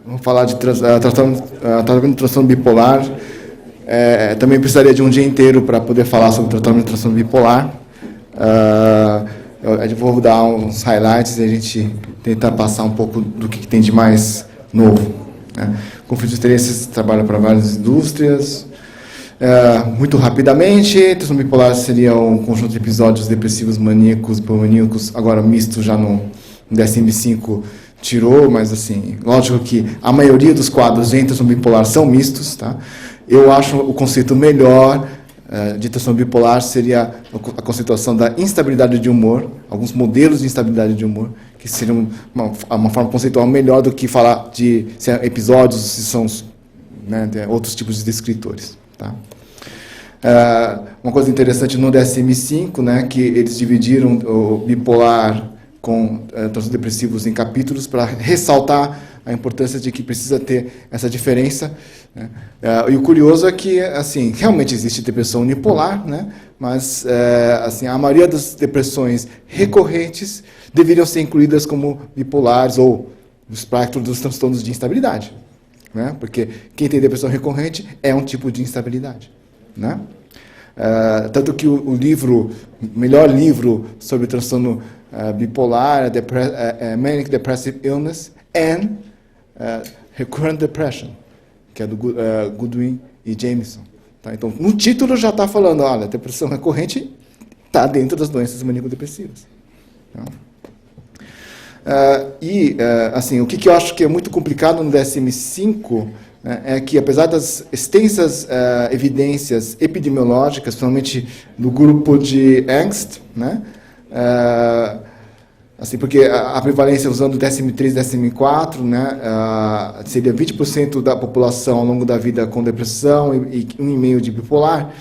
vamos falar de tratamento de transtorno bipolar. Também precisaria de um dia inteiro para poder falar sobre tratamento de transtorno bipolar. Eu vou dar uns highlights e a gente tentar passar um pouco do que tem de mais novo. Conflito de interesses trabalha para várias indústrias. Muito rapidamente, transtorno bipolar seria um conjunto de episódios depressivos, maníacos, hipomaníacos, agora misto já no DSM-5 tirou, mas assim, lógico que a maioria dos quadros em transtorno bipolar são mistos, tá? Eu acho o conceito melhor de transtorno bipolar seria a conceituação da instabilidade de humor, alguns modelos de instabilidade de humor, que seriam uma forma conceitual melhor do que falar de se é episódios, se são outros tipos de descritores. Tá? Uma coisa interessante no DSM-5, que eles dividiram o bipolar com transtornos depressivos em capítulos para ressaltar a importância de que precisa ter essa diferença. E o curioso é que, assim, realmente existe depressão unipolar, mas assim, a maioria das depressões recorrentes deveriam ser incluídas como bipolares ou no espectro dos transtornos de instabilidade. Porque quem tem depressão recorrente é um tipo de instabilidade. Tanto que o melhor livro sobre transtorno bipolar é Manic Depressive Illness and Recurrent Depression, que é do Goodwin e Jameson. Tá? Então, no título já está falando, olha, a depressão recorrente está dentro das doenças maníaco-depressivas. Assim, o que eu acho que é muito complicado no DSM-5 é que, apesar das extensas evidências epidemiológicas, principalmente do grupo de Angst, assim, porque a prevalência usando o DSM-3 e DSM-4 seria 20% da população ao longo da vida com depressão e 1,5% de bipolar.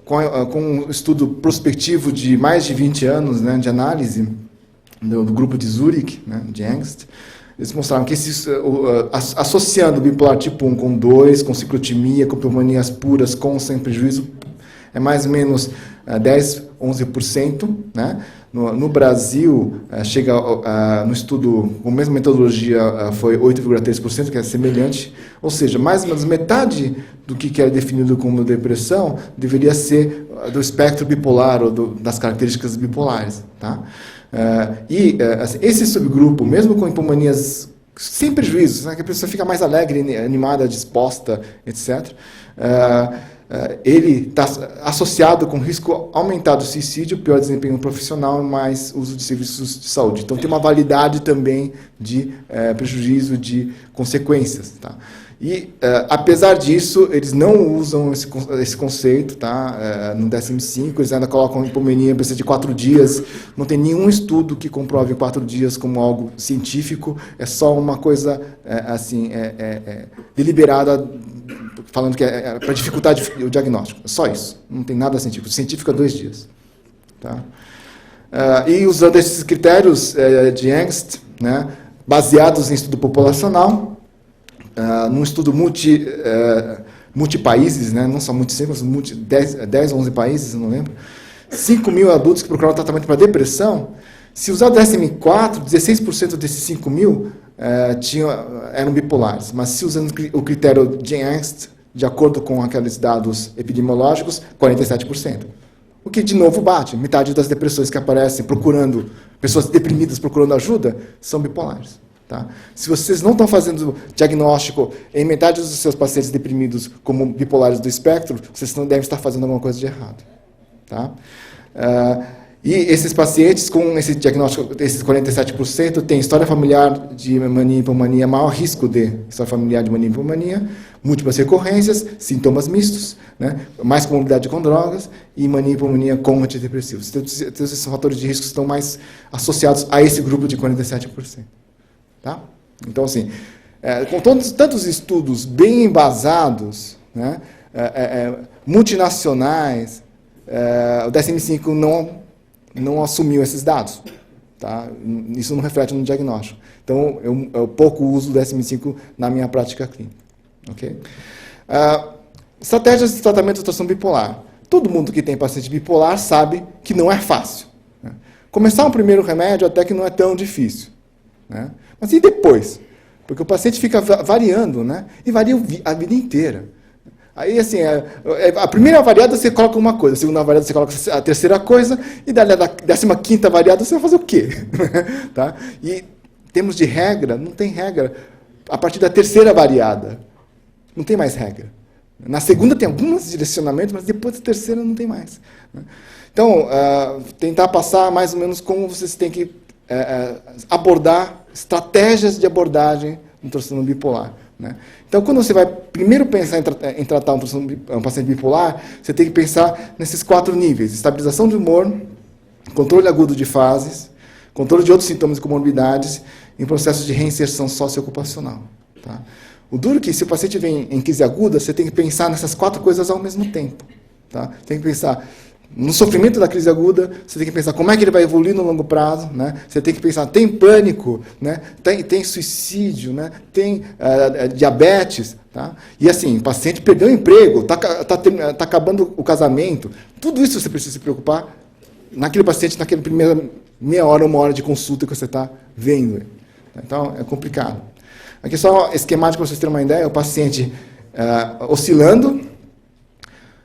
Com um estudo prospectivo de mais de 20 anos de análise do grupo de Zurich, de Angst, eles mostraram que associando o bipolar tipo 1 com 2, com ciclotimia, com pneumonias puras, com sem prejuízo, é mais ou menos 10, 11%. No Brasil, chega no estudo, com a mesma metodologia, foi 8,3%, que é semelhante. Ou seja, mais ou menos metade do que é definido como depressão deveria ser do espectro bipolar ou das características bipolares. Tá? Assim, esse subgrupo, mesmo com hipomanias sem prejuízos, que a pessoa fica mais alegre, animada, disposta, etc., ele está associado com risco aumentado de suicídio, pior desempenho profissional e mais uso de serviços de saúde. Então, tem uma validade também de prejuízo de consequências. Tá? Apesar disso, eles não usam esse conceito, tá? No DSM-5, eles ainda colocam hipomania precisa de 4 dias. Não tem nenhum estudo que comprove 4 dias como algo científico. É só uma coisa deliberada, falando que é para dificultar o diagnóstico. É só isso. Não tem nada científico. Científico é 2 dias. Tá? E usando esses critérios de Angst, baseados em estudo populacional, num estudo multipaíses, não só multicentros, 10, 11 países, eu não lembro, 5.000 adultos que procuraram tratamento para depressão. Se usar o DSM-4, 16% desses 5.000 eram bipolares, mas se usando o critério de Angst, de acordo com aqueles dados epidemiológicos, 47%. O que, de novo, bate. Metade das depressões que aparecem pessoas deprimidas procurando ajuda, são bipolares. Tá? Se vocês não estão fazendo diagnóstico em metade dos seus pacientes deprimidos como bipolares do espectro, vocês não devem estar fazendo alguma coisa de errado. Tá? E esses pacientes com esse diagnóstico, esses 47%, têm história familiar de mania e hipomania, maior risco de história familiar de mania e hipomania, múltiplas recorrências, sintomas mistos, mais comorbidade com drogas e mania e hipomania com antidepressivos. Todos esses fatores de risco estão mais associados a esse grupo de 47%. Tá? Então, assim, com tantos estudos bem embasados, multinacionais, o DSM-5 não assumiu esses dados. Tá? Isso não reflete no diagnóstico. Então, eu pouco uso o DSM-5 na minha prática clínica. Okay? Estratégias de tratamento do transtorno bipolar. Todo mundo que tem paciente bipolar sabe que não é fácil. Começar um primeiro remédio até que não é tão difícil. Mas e depois? Porque o paciente fica variando, né? E varia a vida inteira. Aí, assim, a primeira variada você coloca uma coisa, a segunda variada você coloca a terceira coisa, e da 15ª variada você vai fazer o quê? Tá? E em termos de regra, não tem regra. A partir da terceira variada, não tem mais regra. Na segunda tem alguns direcionamentos, mas depois da terceira não tem mais. Então, tentar passar mais ou menos como vocês têm que abordar, estratégias de abordagem no transtorno bipolar. Né? Então, quando você vai primeiro pensar em tratar um paciente bipolar, você tem que pensar nesses 4 níveis: estabilização de humor, controle agudo de fases, controle de outros sintomas e comorbidades, em processos de reinserção socioocupacional. Tá? O duro é que, se o paciente vem em crise aguda, você tem que pensar nessas 4 coisas ao mesmo tempo. Tá? Tem que pensar no sofrimento da crise aguda, você tem que pensar como é que ele vai evoluir no longo prazo, né? Você tem que pensar, tem pânico, né? Tem suicídio, né? Tem diabetes. Tá? E assim, o paciente perdeu o emprego, está acabando o casamento. Tudo isso você precisa se preocupar naquele paciente, naquela primeira meia hora, 1 hora de consulta que você está vendo. Então, é complicado. Aqui só esquemático para vocês terem uma ideia: o paciente oscilando.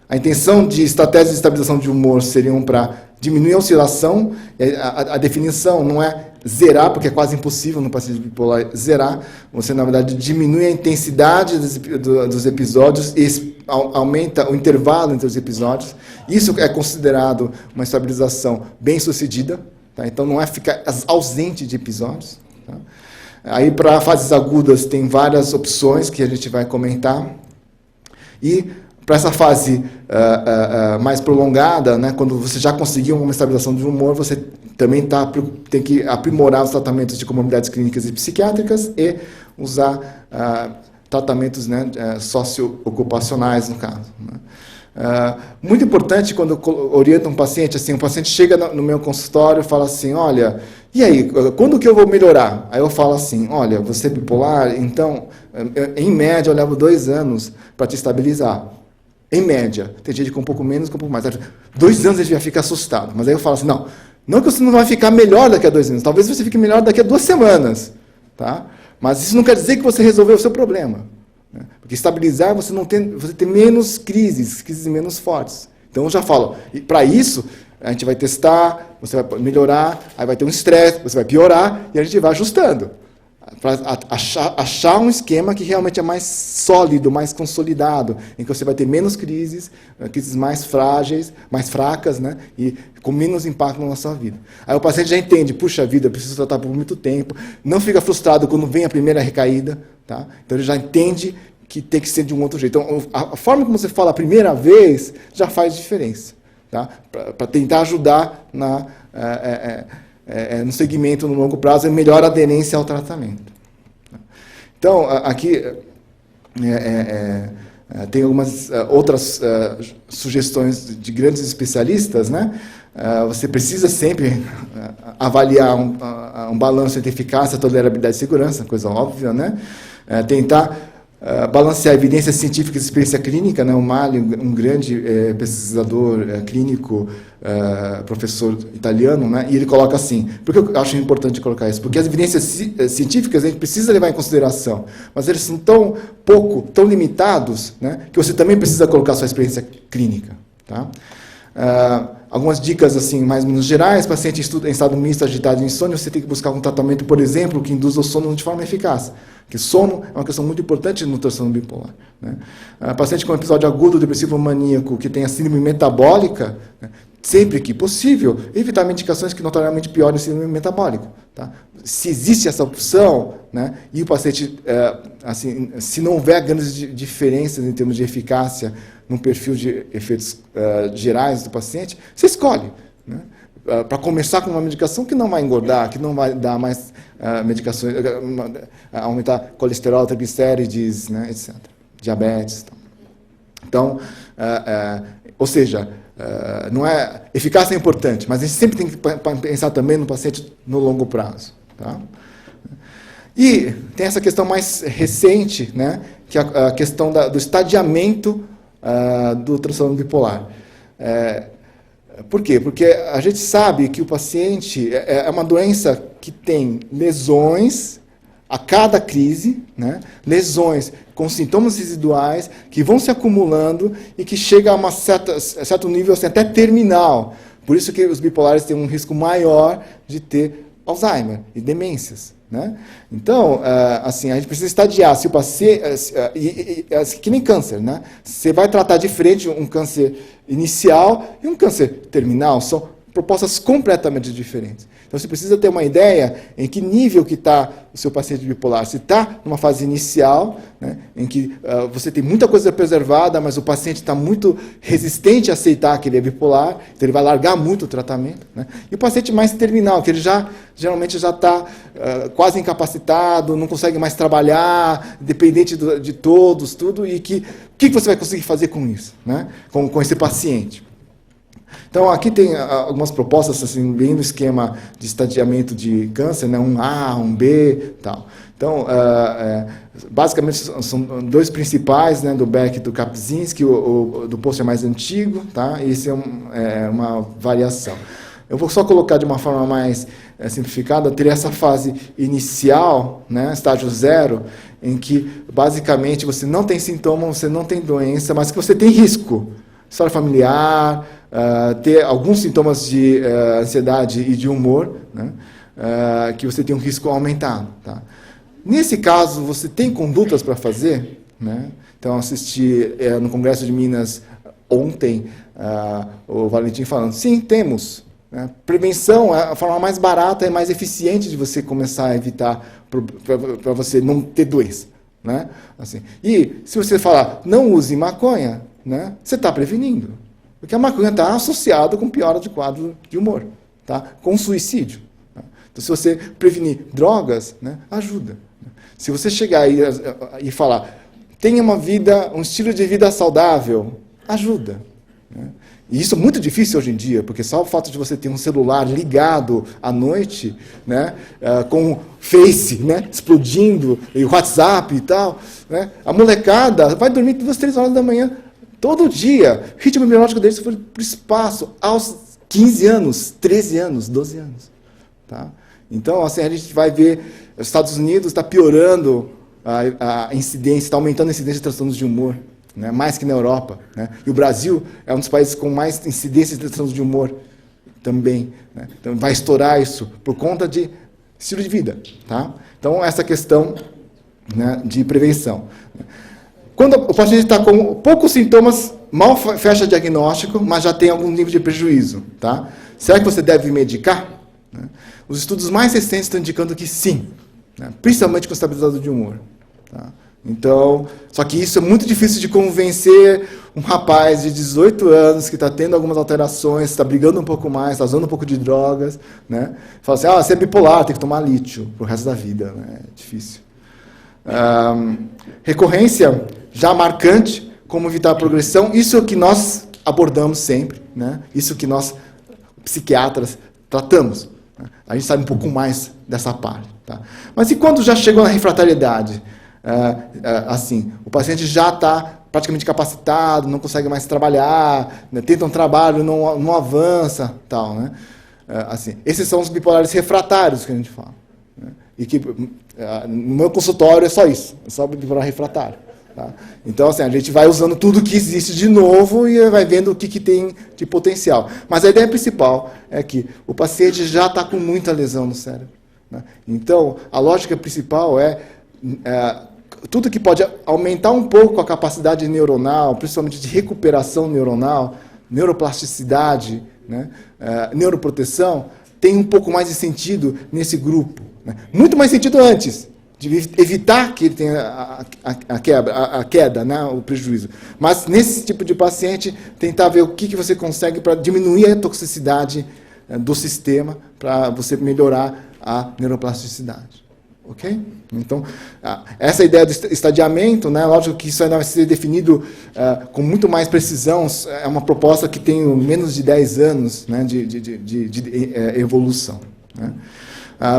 A intenção de estratégias de estabilização de humor seriam para diminuir a oscilação. A definição não é zerar, porque é quase impossível no paciente bipolar zerar. Você, na verdade, diminui a intensidade dos episódios e aumenta o intervalo entre os episódios. Isso é considerado uma estabilização bem-sucedida. Tá? Então, não é ficar ausente de episódios. Tá? Aí, para fases agudas, tem várias opções que a gente vai comentar. E para essa fase mais prolongada, né, quando você já conseguiu uma estabilização de humor, você também tem que aprimorar os tratamentos de comorbidades clínicas e psiquiátricas e usar tratamentos, né, socioocupacionais, no caso. Né. Muito importante, quando eu oriento um paciente, assim, um paciente chega no meu consultório e fala assim: olha, e aí, quando que eu vou melhorar? Aí eu falo assim: olha, você é bipolar, então, em média, eu levo 2 anos para te estabilizar. Em média. Tem gente com um pouco menos, com um pouco mais. 2 anos ele já fica assustado. Mas aí eu falo assim: não que você não vai ficar melhor daqui a 2 anos, talvez você fique melhor daqui a 2 semanas. Tá? Mas isso não quer dizer que você resolveu o seu problema. Né? Porque estabilizar, você tem menos crises menos fortes. Então eu já falo, para isso, a gente vai testar, você vai melhorar, aí vai ter um estresse, você vai piorar, e a gente vai ajustando. Para achar um esquema que realmente é mais sólido, mais consolidado, em que você vai ter menos crises mais frágeis, mais fracas, né? E com menos impacto na sua vida. Aí o paciente já entende: puxa vida, eu preciso tratar por muito tempo, não fica frustrado quando vem a primeira recaída. Tá? Então ele já entende que tem que ser de um outro jeito. Então, a forma como você fala a primeira vez já faz diferença. Tá? Para tentar ajudar no segmento no longo prazo, é melhor aderência ao tratamento. Então, aqui tem algumas outras sugestões de grandes especialistas, né? Você precisa sempre avaliar um balanço entre eficácia, tolerabilidade e segurança, coisa óbvia, né? Tentar balancear evidências científicas e experiência clínica, né? O Mali, um grande pesquisador clínico, professor italiano, né? E ele coloca assim: por que eu acho importante colocar isso? Porque as evidências científicas a gente precisa levar em consideração, mas eles são tão limitados, né? Que você também precisa colocar a sua experiência clínica. Tá? Algumas dicas assim, mais ou menos gerais: paciente em estado misto, agitado e insônia, você tem que buscar um tratamento, por exemplo, que induza o sono de forma eficaz. Porque sono é uma questão muito importante no transtorno bipolar. Né? Paciente com episódio agudo, depressivo maníaco, que tem a síndrome metabólica, né? Sempre que possível, evitar medicações que notoriamente piorem a síndrome metabólica. Tá? Se existe essa opção, né, e o paciente, assim, se não houver grandes diferenças em termos de eficácia no perfil de efeitos gerais do paciente, você escolhe. Né? Para começar com uma medicação que não vai engordar, que não vai dar mais medicações, aumentar colesterol, triglicérides, né, etc. Diabetes. Então, ou seja, não é, eficácia é importante, mas a gente sempre tem que pensar também no paciente no longo prazo. Tá? E tem essa questão mais recente, né, que é a questão do estadiamento do transtorno bipolar. Por quê? Porque a gente sabe que o paciente é uma doença que tem lesões, a cada crise, né, lesões com sintomas residuais que vão se acumulando e que chega a certo nível assim, até terminal. Por isso que os bipolares têm um risco maior de ter Alzheimer e demências. Né? Então, assim, a gente precisa estadiar. Se o paciente, que nem câncer, né? Você vai tratar diferente um câncer inicial e um câncer terminal, são propostas completamente diferentes. Então, você precisa ter uma ideia em que nível que está o seu paciente bipolar. Se está numa fase inicial, né, em que você tem muita coisa preservada, mas o paciente está muito resistente a aceitar que ele é bipolar, então ele vai largar muito o tratamento. Né? E o paciente mais terminal, que ele geralmente já está quase incapacitado, não consegue mais trabalhar, dependente de todos, tudo, e o que você vai conseguir fazer com isso, né? com esse paciente? Então, aqui tem algumas propostas, assim, bem no esquema de estadiamento de câncer, né? Um A, um B, tal. Então, basicamente, são dois principais, né? Do Beck e do Kapczynski, o do post é mais antigo, tá? E esse é uma variação. Eu vou só colocar de uma forma mais simplificada, teria essa fase inicial, né? Estágio 0, em que, basicamente, você não tem sintoma, você não tem doença, mas que você tem risco. História familiar, ter alguns sintomas de ansiedade e de humor, né, que você tem um risco aumentado. Tá? Nesse caso, você tem condutas para fazer? Né? Então, assisti no Congresso de Minas ontem o Valentim falando, sim, temos. Né? Prevenção é a forma mais barata e mais eficiente de você começar a evitar, para você não ter doença. Né? Assim. E se você falar, não use maconha, né, você está prevenindo. Porque a maconha está associada com piora de quadro de humor, tá? Com suicídio. Tá? Então, se você prevenir drogas, né, ajuda. Se você chegar e falar, tenha um estilo de vida saudável, ajuda. Né? E isso é muito difícil hoje em dia, porque só o fato de você ter um celular ligado à noite, né, com Face, né, explodindo, e WhatsApp e tal, né, a molecada vai dormir 2, 3 horas da manhã, todo dia. O ritmo biológico deles foi para o espaço aos 15 anos, 13 anos, 12 anos. Tá? Então, assim, a gente vai ver, os Estados Unidos está piorando a incidência, está aumentando a incidência de transtornos de humor, né, mais que na Europa. Né? E o Brasil é um dos países com mais incidência de transtornos de humor também. Né? Então, vai estourar isso por conta de estilo de vida. Tá? Então, essa questão, né, de prevenção. Quando o paciente está com poucos sintomas, mal fecha diagnóstico, mas já tem algum nível de prejuízo. Tá? Será que você deve medicar? Né? Os estudos mais recentes estão indicando que sim, né? Principalmente com estabilizador de humor. Tá? Então, só que isso é muito difícil de convencer um rapaz de 18 anos que está tendo algumas alterações, está brigando um pouco mais, está usando um pouco de drogas. Né? Fala assim, você é bipolar, tem que tomar lítio para o resto da vida. Né? É difícil. Recorrência já marcante, como evitar a progressão, isso é o que nós abordamos sempre, né? Isso que nós, psiquiatras, tratamos. Né? A gente sabe um pouco mais dessa parte. Tá? Mas e quando já chegou na refratariedade? Assim, o paciente já está praticamente capacitado, não consegue mais trabalhar, né? Tenta um trabalho, não avança, tal, né? Assim, esses são os bipolares refratários que a gente fala. Né? E que no meu consultório é só isso, é só bipolar refratário. Tá? Então, assim, a gente vai usando tudo que existe de novo e vai vendo o que tem de potencial. Mas a ideia principal é que o paciente já está com muita lesão no cérebro. Né? Então, a lógica principal é tudo que pode aumentar um pouco a capacidade neuronal, principalmente de recuperação neuronal, neuroplasticidade, né? Neuroproteção, tem um pouco mais de sentido nesse grupo. Né? Muito mais sentido antes, de evitar que ele tenha a queda, né? O prejuízo. Mas, nesse tipo de paciente, tentar ver o que você consegue para diminuir a toxicidade do sistema, para você melhorar a neuroplasticidade. Ok? Então, essa ideia do estadiamento, né, lógico que isso ainda vai ser definido com muito mais precisão, é uma proposta que tem menos de 10 anos, né, de evolução. Né?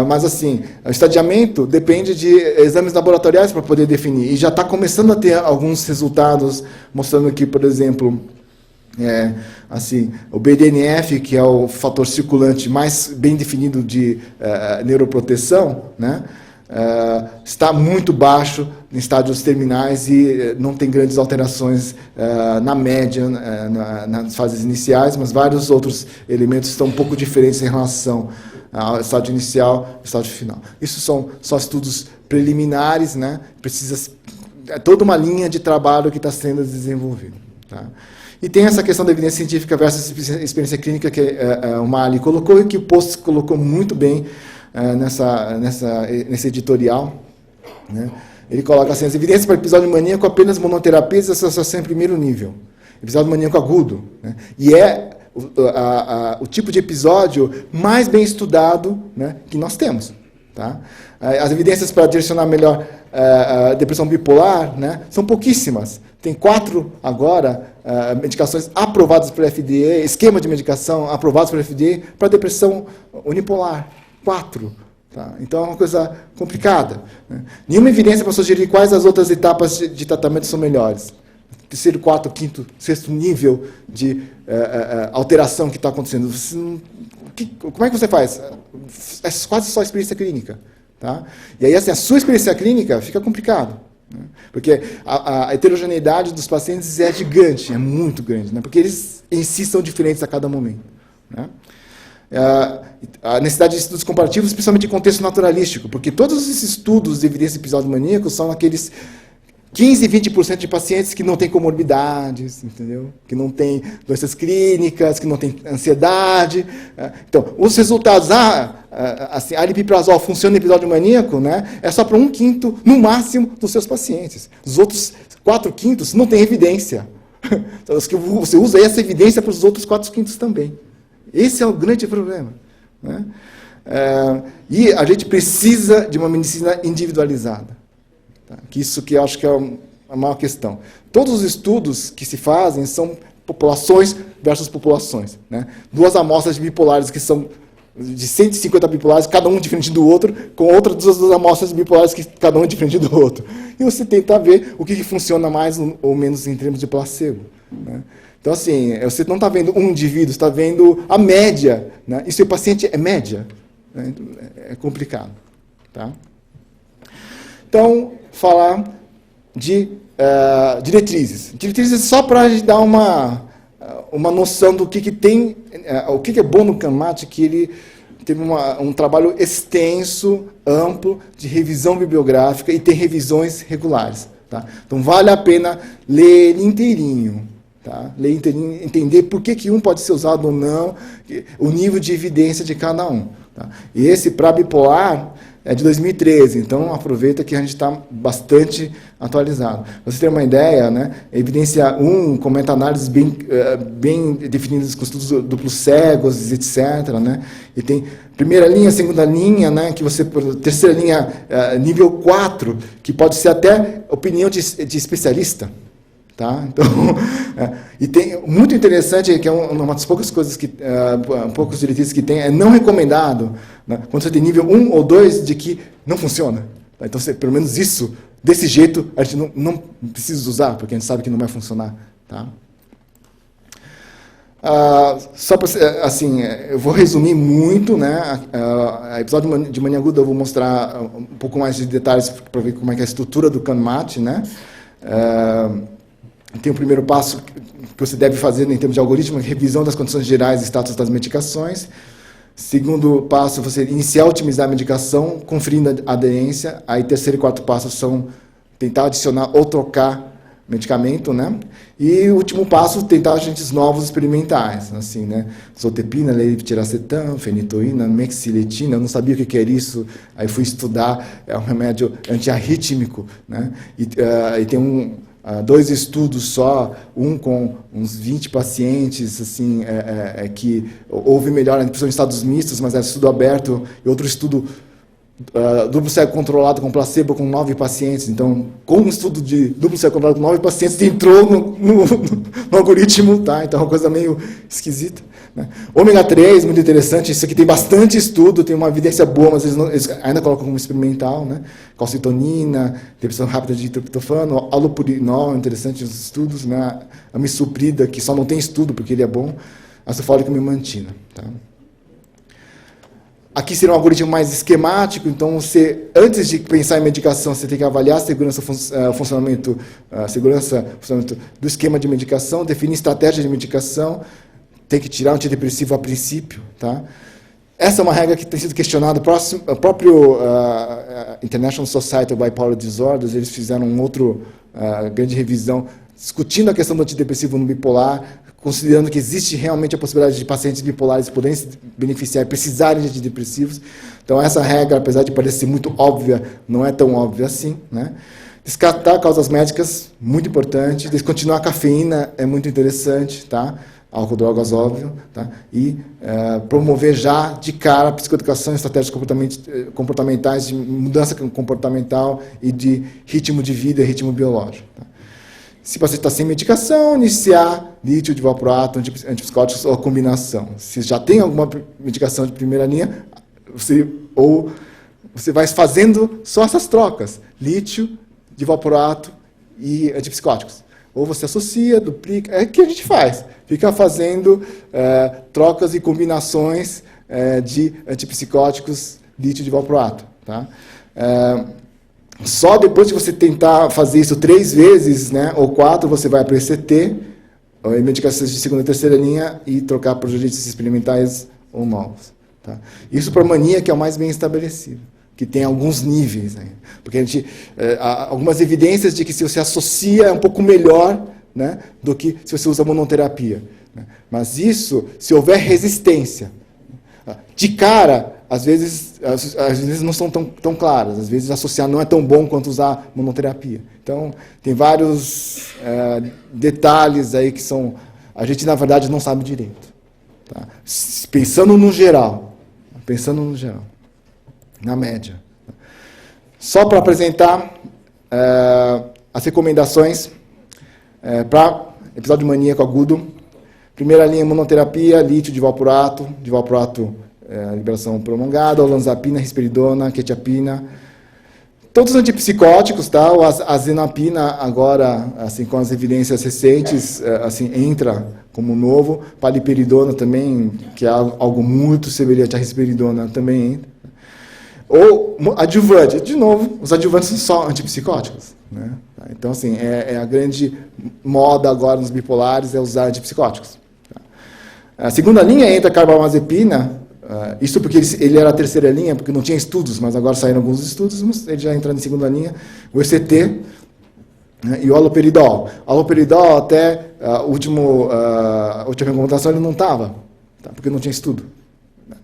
Mas, assim, o estadiamento depende de exames laboratoriais para poder definir, e já está começando a ter alguns resultados mostrando que, por exemplo, assim, o BDNF, que é o fator circulante mais bem definido de neuroproteção, né, está muito baixo em estádios terminais e não tem grandes alterações na média, nas fases iniciais, mas vários outros elementos estão um pouco diferentes em relação ao estágio inicial e estágio final. Isso são só estudos preliminares, né? É toda uma linha de trabalho que está sendo desenvolvida. Tá? E tem essa questão da evidência científica versus experiência clínica que o Mali colocou e que o Post colocou muito bem nesse editorial. Né? Ele coloca assim, as evidências para episódio maníaco apenas monoterapias e associação em primeiro nível. Episódio maníaco agudo. Né? E é o tipo de episódio mais bem estudado, né, que nós temos. Tá? As evidências para direcionar melhor a depressão bipolar, né, são pouquíssimas. Tem 4 agora medicações aprovadas pela FDA, esquema de medicação aprovados pela FDA para depressão unipolar. 4. Tá? Então é uma coisa complicada. Né? Nenhuma evidência para sugerir quais as outras etapas de tratamento são melhores. Terceiro, quarto, quinto, sexto nível de alteração que está acontecendo. Como é que você faz? É quase só experiência clínica. Tá? E aí, assim, a sua experiência clínica fica complicado. Né? Porque a heterogeneidade dos pacientes é gigante, é muito grande, né? Porque eles em si são diferentes a cada momento. Né? A necessidade de estudos comparativos, principalmente em contexto naturalístico, porque todos esses estudos de evidência de episódio maníaco são aqueles 15% e 20% de pacientes que não têm comorbidades, entendeu? Que não têm doenças clínicas, que não têm ansiedade. Então, os resultados, assim, a aripiprazol funciona em episódio maníaco, né? É só para 1/5, no máximo, dos seus pacientes. Os outros 4/5 não têm evidência. Então, os que você usa essa evidência para os outros 4/5 também. Esse é o grande problema. Né? E a gente precisa de uma medicina individualizada. Que isso que eu acho que é a maior questão. Todos os estudos que se fazem são populações versus populações. Né? 2 amostras de bipolares que são de 150 bipolares, cada um diferente do outro, com outras 2 amostras bipolares que cada um é diferente do outro. E você tenta ver o que funciona mais ou menos em termos de placebo. Né? Então, assim, você não está vendo um indivíduo, você está vendo a média. Né? E se o paciente é média, né? É complicado. Tá? Então, falar de diretrizes. Diretrizes só para a gente dar uma noção do que tem, o que é bom no CANMAT, que ele teve um trabalho extenso, amplo, de revisão bibliográfica e tem revisões regulares. Tá? Então, vale a pena ler ele inteirinho. Tá? Ler inteirinho, entender por que um pode ser usado ou não, o nível de evidência de cada um. Tá? E esse, para bipolar, é de 2013, então aproveita que a gente está bastante atualizado. Para você ter uma ideia, né, evidência 1 com meta-análises bem definidas com estudos duplos cegos, etc. Né, e tem primeira linha, segunda linha, né, que você, terceira linha, nível 4, que pode ser até opinião de especialista. Tá? Então, e tem muito interessante, que é uma das poucas coisas que, poucos diretrizes que tem, é não recomendado, né, quando você tem nível 1 ou 2, de que não funciona. Tá? Então, pelo menos isso, desse jeito, a gente não precisa usar, porque a gente sabe que não vai funcionar. Tá? Só para, assim, eu vou resumir muito, né, episódio de mania aguda eu vou mostrar um pouco mais de detalhes para ver como é que é a estrutura do CANMAT, né. Tem o primeiro passo que você deve fazer em termos de algoritmo, revisão das condições gerais e status das medicações. Segundo passo, você iniciar a otimizar a medicação, conferindo a aderência. Aí, terceiro e quarto passo são tentar adicionar ou trocar medicamento, né? E o último passo, tentar agentes novos experimentais, assim, né? Zoltepina, levetiracetam, fenitoína, mexiletina, eu não sabia o que era isso, aí fui estudar, é um remédio antiarrítmico, né? E tem 2 estudos só, um com uns 20 pacientes, assim, que houve melhora, principalmente em estados mistos, mas é estudo aberto, e outro estudo duplo cego controlado com placebo com 9 pacientes. Então, com um estudo de duplo cego controlado com 9 pacientes, entrou no algoritmo, tá? Então é uma coisa meio esquisita. Né? Ômega 3, muito interessante, isso aqui tem bastante estudo, tem uma evidência boa, mas eles ainda colocam como experimental, né? Calcitonina, depressão rápida de triptofano, alopurinol, interessante os estudos, né? A misoprida, que só não tem estudo porque ele é bom, ácido fólico e memantina. Tá? Aqui seria um algoritmo mais esquemático, então você, antes de pensar em medicação, você tem que avaliar a segurança, funcionamento do esquema de medicação, definir estratégia de medicação, tem que tirar o antidepressivo a princípio. Tá? Essa é uma regra que tem sido questionada. O próprio International Society of Bipolar Disorders, eles fizeram uma outra grande revisão, discutindo a questão do antidepressivo no bipolar, considerando que existe realmente a possibilidade de pacientes bipolares poderem se beneficiar e precisarem de antidepressivos. Então, essa regra, apesar de parecer muito óbvia, não é tão óbvia assim. Né? Descartar causas médicas, muito importante. Descontinuar a cafeína é muito interessante, tá? Álcool, drogas, óbvio. Tá? E promover já, de cara, psicoeducação, estratégias comportamentais, de mudança comportamental e de ritmo de vida e ritmo biológico. Tá? Se o paciente está sem medicação, iniciar lítio, divalproato, antipsicóticos ou combinação. Se já tem alguma medicação de primeira linha, você vai fazendo só essas trocas, lítio, divalproato e antipsicóticos. Ou você associa, duplica, é o que a gente faz. Fica fazendo trocas e combinações de antipsicóticos, lítio, divalproato. Tá? Só depois de você tentar fazer isso 3 vezes, né, ou 4, você vai para o ECT, ou medicações de segunda e terceira linha, e trocar por agentes experimentais ou novos. Tá? Isso para mania, que é o mais bem estabelecido, que tem alguns níveis. Né? Porque há algumas evidências de que se você associa é um pouco melhor, né, do que se você usa monoterapia. Né? Mas isso, se houver resistência, de cara, às vezes não são tão claras. Às vezes associar não é tão bom quanto usar monoterapia. Então, tem vários detalhes aí que a gente, na verdade, não sabe direito. Tá? Pensando no geral, na média. Só para apresentar as recomendações para episódio maníaco agudo. Primeira linha, monoterapia, lítio, divalproato, liberação prolongada, olanzapina, risperidona, quetiapina. Todos os antipsicóticos, tá? A azenapina agora, assim, com as evidências recentes, assim, entra como novo. Paliperidona também, que é algo muito semelhante à risperidona, também entra. Ou adjuvante. De novo, os adjuvantes são só antipsicóticos. Né? Então, assim, a grande moda agora nos bipolares é usar antipsicóticos. Tá? A segunda linha entra a carbamazepina. Isso porque ele era a terceira linha, porque não tinha estudos, mas agora saíram alguns estudos, mas ele já entra em segunda linha. O ECT, né, e o aloperidol. O aloperidol, até a última recomendação, ele não estava, tá, porque não tinha estudo.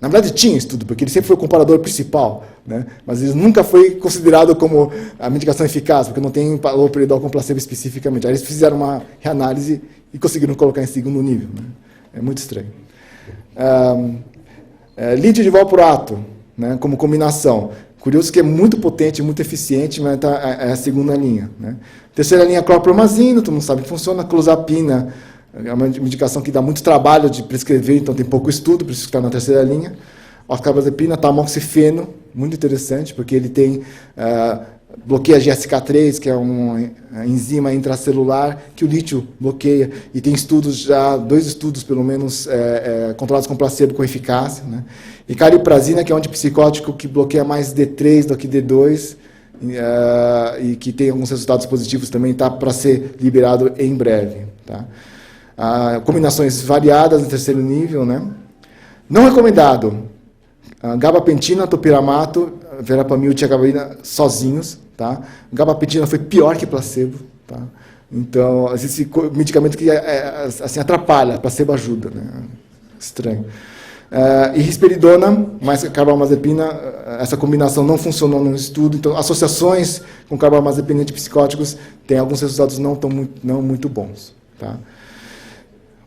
Na verdade, tinha estudo, porque ele sempre foi o comparador principal, né, mas ele nunca foi considerado como a medicação eficaz, porque não tem aloperidol com placebo especificamente. Aí eles fizeram uma reanálise e conseguiram colocar em segundo nível. Né? É muito estranho. Lítio divalproato, né, como combinação. Curioso que é muito potente, muito eficiente, mas é a segunda linha. Né. Terceira linha, clorpromazina, todo mundo sabe que funciona. Clozapina é uma medicação que dá muito trabalho de prescrever, então tem pouco estudo, por isso que está na terceira linha. Oxcarbazepina, tamoxifeno, muito interessante, porque ele tem bloqueia a GSK3, que é uma enzima intracelular, que o lítio bloqueia, e tem estudos já, 2 estudos pelo menos, controlados com placebo com eficácia. Né? E cariprazina, que é um antipsicótico que bloqueia mais D3 do que D2, e que tem alguns resultados positivos também, está para ser liberado em breve. Tá? Combinações variadas no terceiro nível. Né? Não recomendado, gabapentina, topiramato, verapamil e tiagrelina sozinhos. Tá? Gabapentina foi pior que placebo. Tá? Então, esse medicamento que assim, atrapalha, placebo ajuda. Né? Estranho. E risperidona, mais carbamazepina, essa combinação não funcionou no estudo. Então, associações com carbamazepina e antipsicóticos têm alguns resultados não muito bons. Tá?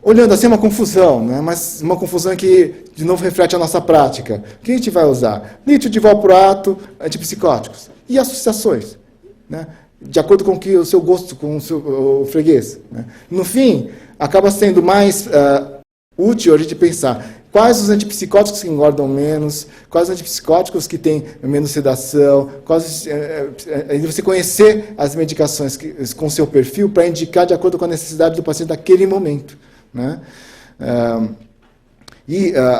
Olhando assim, é uma confusão, né? Mas uma confusão que, de novo, reflete a nossa prática. O que a gente vai usar? Lítio, divalproato, antipsicóticos. E associações, né? De acordo com o seu gosto, com o freguês. Né? No fim, acaba sendo mais útil a gente pensar quais os antipsicóticos que engordam menos, quais os antipsicóticos que têm menos sedação, você conhecer as medicações com o seu perfil para indicar de acordo com a necessidade do paciente naquele momento. Né?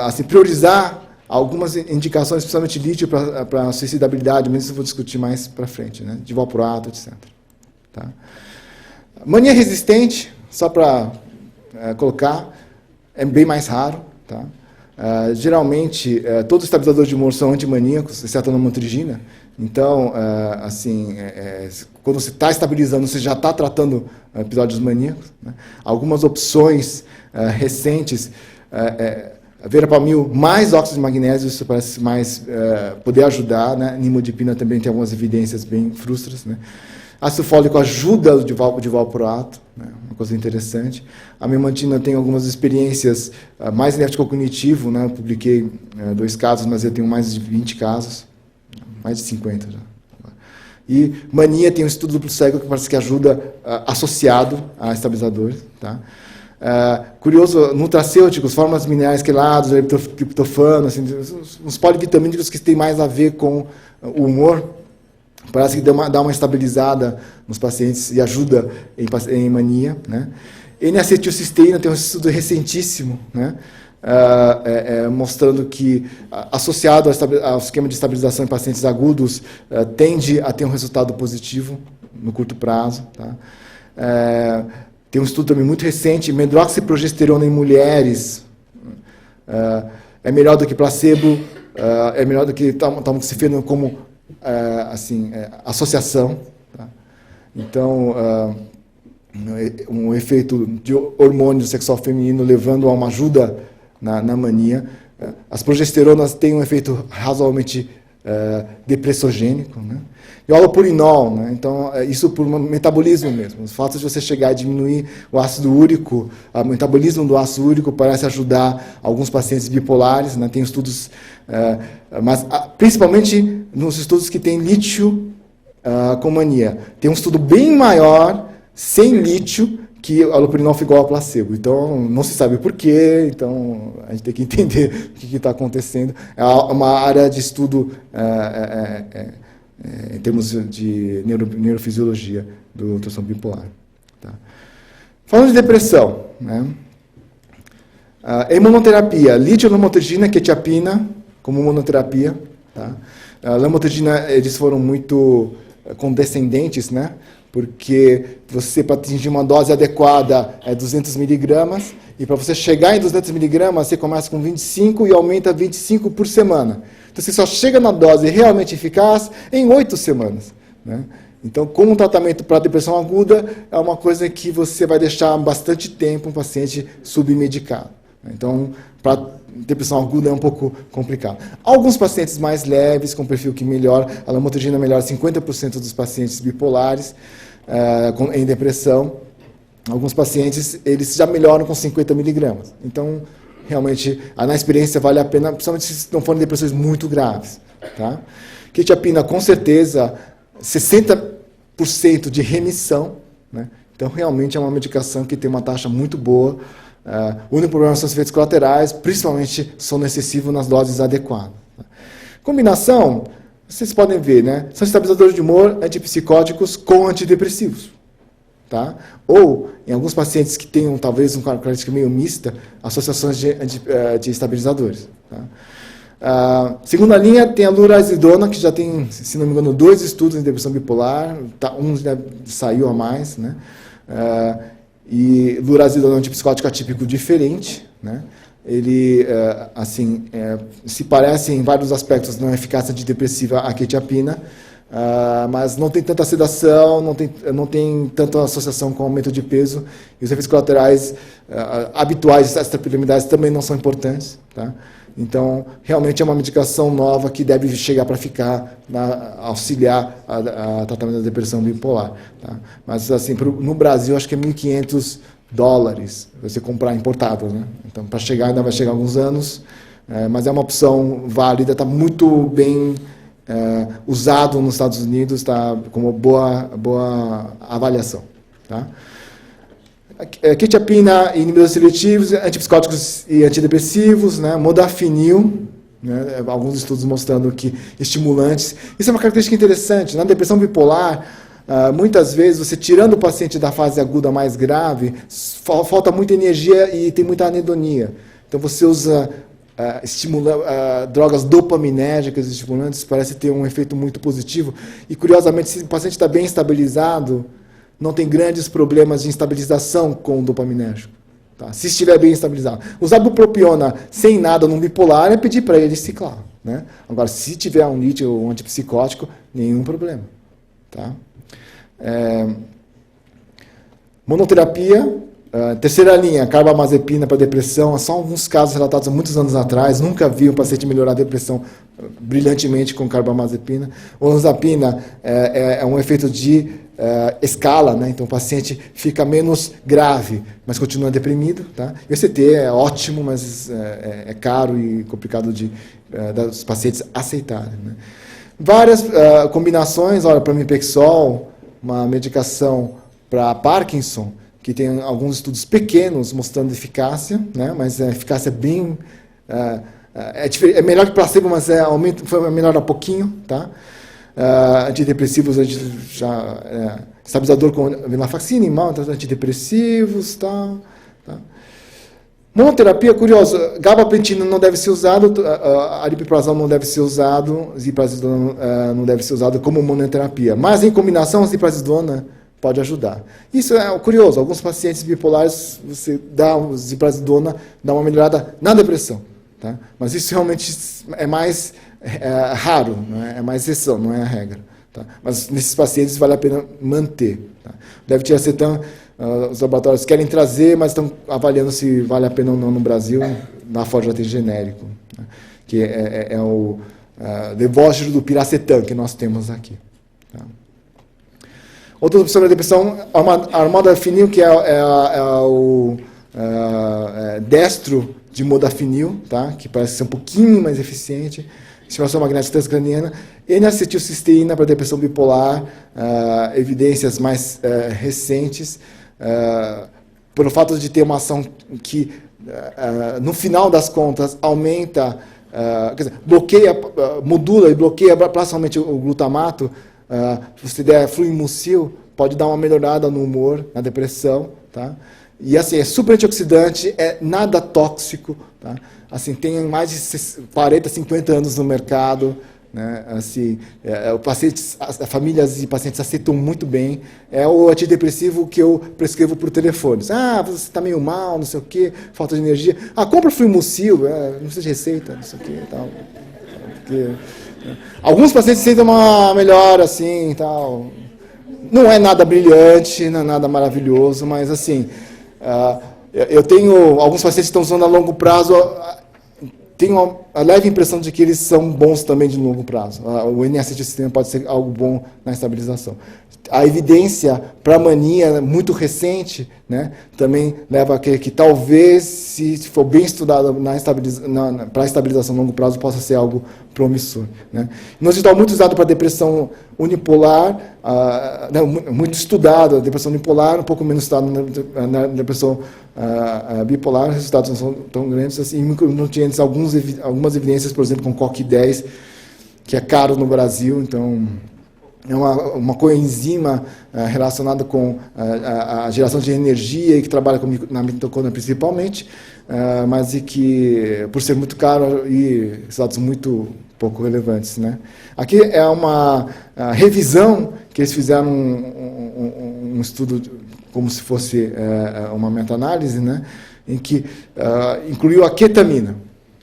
Assim, priorizar algumas indicações, principalmente lítio para suicidabilidade, mas isso eu vou discutir mais para frente, né? De valproato, etc. Tá? Mania resistente, só para colocar, é bem mais raro. Tá? Geralmente, todos os estabilizadores de humor são antimaníacos, exceto a lamotrigina. Então, quando você está estabilizando, você já está tratando episódios maníacos. Né? Algumas opções recentes, verapamil mais óxido de magnésio, isso parece mais poder ajudar. Né? Nimodipina também tem algumas evidências bem frustras. Né? Ácido fólico ajuda de valproato, né? Uma coisa interessante. A memantina tem algumas experiências mais cognitivo, né? Eu publiquei 2 casos, mas eu tenho mais de 20 casos, mais de 50 já. E mania tem um estudo duplo cego que parece que ajuda associado a estabilizadores. Tá? Curioso, nutracêuticos, fórmulas minerais quelados, triptofano, assim, uns polivitamínicos que têm mais a ver com o humor. Parece que dá uma estabilizada nos pacientes e ajuda em mania. Né? N-acetilcisteína tem um estudo recentíssimo, né? Mostrando que, associado ao esquema de estabilização em pacientes agudos, tende a ter um resultado positivo no curto prazo. Tá? Tem um estudo também muito recente, medroxiprogesterona em mulheres é melhor do que placebo, é melhor do que tamoxifeno como associação. Tá? Então, um efeito de hormônio sexual feminino levando a uma ajuda na mania. As progesteronas têm um efeito razoavelmente depressogênico. Né? E o allopurinol, né? Então, isso por um metabolismo mesmo. O fato de você chegar a diminuir o ácido úrico, o metabolismo do ácido úrico parece ajudar alguns pacientes bipolares. Né? Tem estudos, mas principalmente nos estudos que tem lítio com mania. Tem um estudo bem maior, sem lítio, que o allopurinol ficou igual a placebo. Então, não se sabe o porquê, então a gente tem que entender o que está acontecendo. É uma área de estudo em termos de neurofisiologia do transtorno bipolar. Tá? Falando de depressão, né? Imunoterapia, lítio, lamotrigina, quetiapina, como monoterapia. Tá? A lamotrigina, eles foram muito condescendentes, né? Porque você, para atingir uma dose adequada, é 200 miligramas, e para você chegar em 200 miligramas, você começa com 25 e aumenta 25 por semana. Então, você só chega na dose realmente eficaz em 8 semanas. Né? Então, como um tratamento para depressão aguda, é uma coisa que você vai deixar bastante tempo um paciente submedicado. Então, para depressão aguda é um pouco complicado. Alguns pacientes mais leves, com perfil que melhora, a lamotrigina melhora 50% dos pacientes bipolares em depressão. Alguns pacientes, eles já melhoram com 50 miligramas. Então, realmente, na experiência vale a pena, principalmente se não forem depressões muito graves. Tá? Quetiapina, com certeza, 60% de remissão. Né? Então, realmente é uma medicação que tem uma taxa muito boa. O único problema são os efeitos colaterais, principalmente sono excessivo nas doses adequadas. Combinação, vocês podem ver, né? São estabilizadores de humor, antipsicóticos com antidepressivos. Tá? Ou, em alguns pacientes que tenham talvez uma característica meio mista, associações de estabilizadores. Tá? Segunda linha tem a lurazidona, que já tem, se não me engano, 2 estudos em depressão bipolar, um já saiu a mais, né? E lurazidona é um antipsicótico atípico diferente, né? Ele, se parece em vários aspectos na eficácia antidepressiva à quetiapina, mas não tem tanta sedação, não tem tanta associação com aumento de peso, e os efeitos colaterais habituais extrapiramidais também não são importantes. Tá? Então, realmente é uma medicação nova que deve chegar para ficar, auxiliar a tratamento da depressão bipolar. Tá? Mas, assim, no Brasil, acho que é $1.500 você comprar importado. Né? Então, para chegar, ainda vai chegar alguns anos, mas é uma opção válida, está muito bem usado nos Estados Unidos, está com uma boa avaliação. Tá? Quetiapina, inibidores seletivos, antipsicóticos e antidepressivos, né? Modafinil, né? Alguns estudos mostrando que estimulantes. Isso é uma característica interessante. Na depressão bipolar, muitas vezes, você tirando o paciente da fase aguda mais grave, falta muita energia e tem muita anedonia. Então, você usa drogas dopaminérgicas estimulantes parece ter um efeito muito positivo. E, curiosamente, se o paciente está bem estabilizado, não tem grandes problemas de instabilização com o dopaminérgico. Tá? Se estiver bem estabilizado. Usar bupropiona sem nada num bipolar é pedir para ele ciclar. Né? Agora, se tiver um lítio ou um antipsicótico, nenhum problema. Tá? Monoterapia, terceira linha, carbamazepina para depressão, só alguns casos relatados há muitos anos atrás, nunca vi um paciente melhorar a depressão brilhantemente com carbamazepina. Olanzapina é um efeito de escala, né? Então o paciente fica menos grave, mas continua deprimido. Tá? O ECT é ótimo, mas é caro e complicado dos pacientes aceitarem. Né? Várias combinações, olha, pramipexol, uma medicação para Parkinson, que tem alguns estudos pequenos mostrando eficácia, né? Mas a eficácia é bem... é melhor que placebo, mas foi melhor a pouquinho. Tá? Antidepressivos, a gente estabilizador com venlafaxina, antidepressivos, tá? Monoterapia, curioso, gabapentina não deve ser usado, aripiprazol não deve ser usado, ziprasidona não deve ser usado como monoterapia, mas em combinação, a ziprasidona pode ajudar. Isso é curioso, alguns pacientes bipolares, você dá o ziprasidona, dá uma melhorada na depressão, tá? Mas isso realmente é mais raro, né? É mais exceção, não é a regra. Tá? Mas nesses pacientes vale a pena manter. Tá? Levetiracetam, os laboratórios querem trazer, mas estão avaliando se vale a pena ou não no Brasil. Na Ford já tem genérico, né? Que é o levógiro do piracetam que nós temos aqui. Tá? Outra opção da depressão, armodafinil, que é o destro de modafinil, tá? Que parece ser um pouquinho mais eficiente. Estimulação magnética transcraniana, N-acetilcisteína para depressão bipolar, evidências mais recentes, pelo fato de ter uma ação que, no final das contas, aumenta, quer dizer, bloqueia, modula e bloqueia principalmente o glutamato, se você der fluimucil, pode dar uma melhorada no humor, na depressão, tá? E assim, é super antioxidante, é nada tóxico, tá? Assim, tem mais de 40, 50 anos no mercado, né? Assim, as famílias e pacientes aceitam muito bem. É o antidepressivo que eu prescrevo por telefone. Você está meio mal, não sei o quê, falta de energia. Compra o Fluimucil, não precisa de receita, não sei o quê, tal. Porque, alguns pacientes sentem uma melhora, assim, tal. Não é nada brilhante, não é nada maravilhoso, mas assim... eu tenho alguns pacientes que estão usando a longo prazo, tenho a leve impressão de que eles são bons também de longo prazo. O N-acetilcisteína pode ser algo bom na estabilização. A evidência para mania muito recente, né, também leva a crer que talvez, se for bem estudado para a estabilização a longo prazo, possa ser algo promissor. Né. No hospital, muito usado para depressão unipolar, muito estudado a depressão unipolar, um pouco menos estudado na depressão bipolar, os resultados não são tão grandes assim, micronutrientes, algumas evidências, por exemplo, com COQ10, que é caro no Brasil, então... É uma coenzima relacionada com a geração de energia e que trabalha na mitocôndria principalmente, mas e que, por ser muito caro, e resultados muito pouco relevantes. Né? Aqui é uma revisão que eles fizeram um estudo como se fosse uma meta-análise, né? Em que incluiu a ketamina.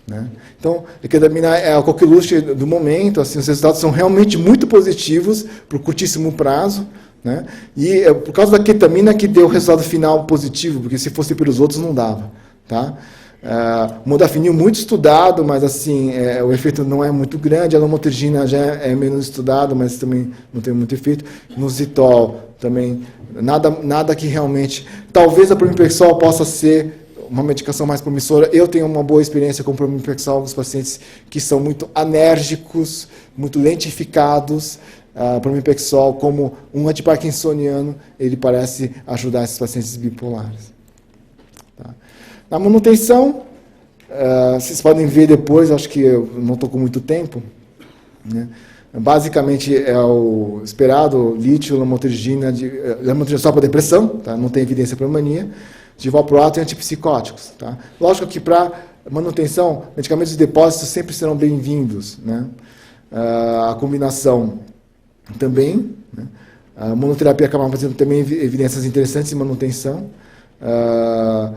Né? Então, a ketamina é a coqueluche do momento, assim, os resultados são realmente muito positivos para o curtíssimo prazo, né? E é por causa da ketamina que deu o resultado final positivo, porque se fosse pelos outros não dava. Tá? Modafinil muito estudado, mas assim, o efeito não é muito grande, a lamotrigina já é menos estudado, mas também não tem muito efeito. Inositol também, nada que realmente... Talvez a pramipexol possa ser uma medicação mais promissora. Eu tenho uma boa experiência com pramipexol nos pacientes que são muito anérgicos, muito lentificados. Pramipexol, como um antiparkinsoniano, ele parece ajudar esses pacientes bipolares. Tá? Na manutenção, vocês podem ver depois, acho que eu não estou com muito tempo, né? Basicamente é o esperado lítio, lamotrigina só para depressão, tá? Não tem evidência para mania, de valproato e antipsicóticos. Tá? Lógico que para manutenção, medicamentos de depósito sempre serão bem-vindos, né? A combinação também, né? A monoterapia acaba fazendo também evidências interessantes em manutenção. A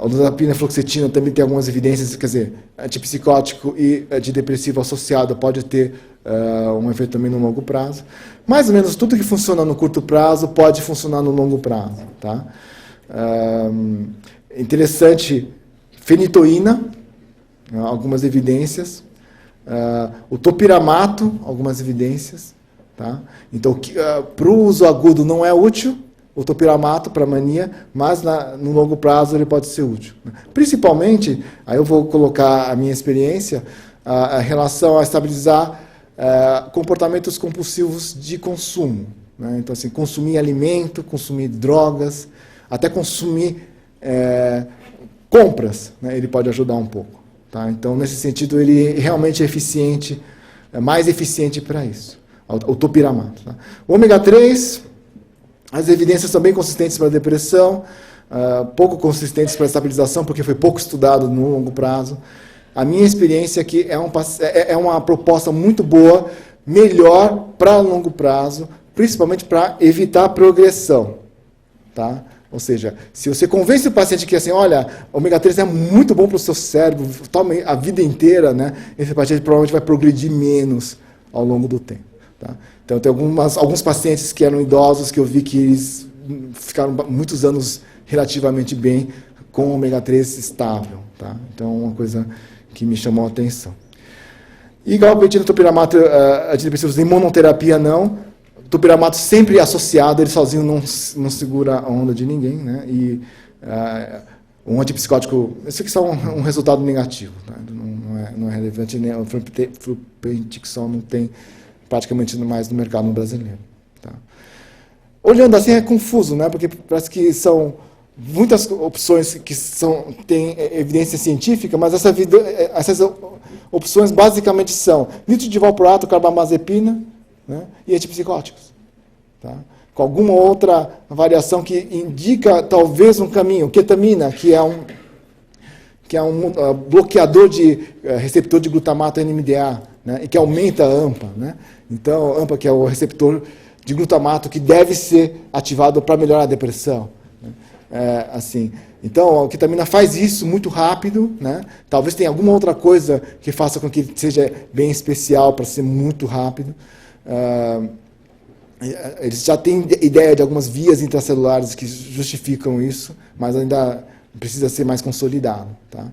olanzapina e fluoxetina também tem algumas evidências, quer dizer, antipsicótico e antidepressivo associado pode ter um efeito também no longo prazo. Mais ou menos tudo que funciona no curto prazo pode funcionar no longo prazo. Tá? Interessante, fenitoína, algumas evidências. O topiramato, algumas evidências. Tá? Então, para o uso agudo não é útil o topiramato para mania, mas no longo prazo ele pode ser útil. Principalmente, aí eu vou colocar a minha experiência, a relação a estabilizar comportamentos compulsivos de consumo. Né? Então, assim, consumir alimento, consumir drogas, até consumir compras, né? Ele pode ajudar um pouco. Tá? Então, nesse sentido, ele realmente é eficiente, mais eficiente para isso, o topiramato. Tá? O ômega 3... As evidências são bem consistentes para a depressão, pouco consistentes para a estabilização, porque foi pouco estudado no longo prazo. A minha experiência é que é uma proposta muito boa, melhor para longo prazo, principalmente para evitar a progressão. Tá? Ou seja, se você convence o paciente que assim, olha, ômega 3 é muito bom para o seu cérebro, tome a vida inteira, né? Esse paciente provavelmente vai progredir menos ao longo do tempo. Tá? Então, tem alguns pacientes que eram idosos que eu vi que eles ficaram muitos anos relativamente bem com ômega 3 estável. Tá? Então, uma coisa que me chamou a atenção. E gabapentina, topiramato, antidepressivos em monoterapia, não. Topiramato sempre associado, ele sozinho não segura a onda de ninguém. Né? E um antipsicótico, isso aqui é um resultado negativo. Tá? Não é relevante, nem o flupentixol não tem praticamente mais no mercado brasileiro. Tá? Olhando assim é confuso, né? Porque parece que são muitas opções que têm evidência científica, mas essas opções basicamente são litro de valproato, carbamazepina, né? E antipsicóticos. Tá? Com alguma outra variação que indica talvez um caminho, ketamina, que é um bloqueador de receptor de glutamato NMDA, né? E que aumenta a AMPA. Né? Então, a AMPA, que é o receptor de glutamato que deve ser ativado para melhorar a depressão. Né? Assim. Então, a ketamina faz isso muito rápido. Né? Talvez tenha alguma outra coisa que faça com que ele seja bem especial para ser muito rápido. Eles já têm ideia de algumas vias intracelulares que justificam isso, mas ainda precisa ser mais consolidado. Tá?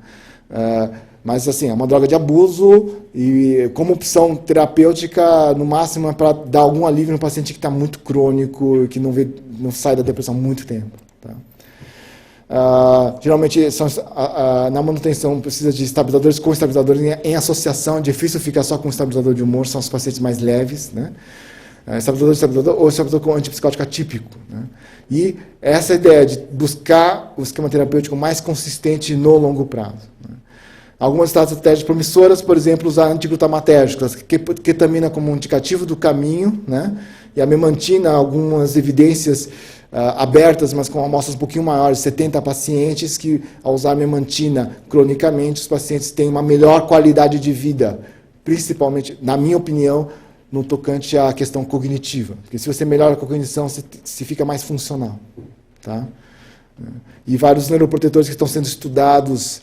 Mas, assim, é uma droga de abuso e, como opção terapêutica, no máximo é para dar algum alívio no paciente que está muito crônico e que não sai da depressão há muito tempo. Tá? Geralmente, na manutenção, precisa de estabilizadores com estabilizadores em associação. É difícil ficar só com estabilizador de humor, são os pacientes mais leves. Né? Estabilizador ou estabilizador com antipsicótico atípico. Né? E essa ideia de buscar o esquema terapêutico mais consistente no longo prazo. Né? Algumas estratégias promissoras, por exemplo, usar antiglutamatérgicos, ketamina como um indicativo do caminho, né? E a memantina, algumas evidências abertas, mas com amostras um pouquinho maiores, 70 pacientes, que ao usar a memantina cronicamente, os pacientes têm uma melhor qualidade de vida, principalmente, na minha opinião, no tocante à questão cognitiva. Porque se você melhora a cognição, você fica mais funcional. Tá? E vários neuroprotetores que estão sendo estudados